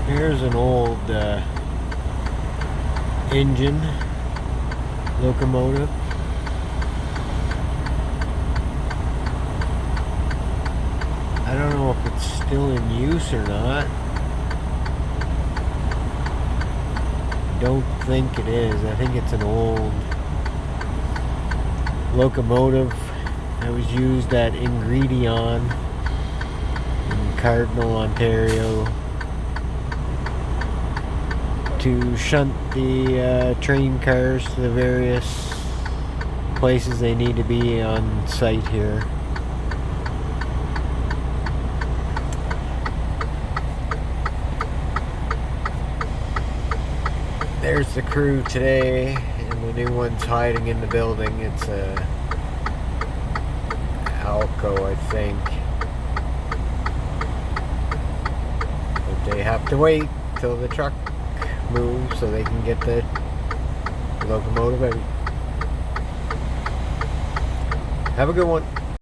Here's an old engine locomotive. I don't know if it's still in use or not. Don't think it is. I think it's an old locomotive that was used at Ingredion in Cardinal, Ontario, to shunt the train cars to the various places they need to be on site here. There's the crew today, and the new one's hiding in the building. It's a Alco, I think. But they have to wait till the truck moves so they can get the locomotive out. Have a good one.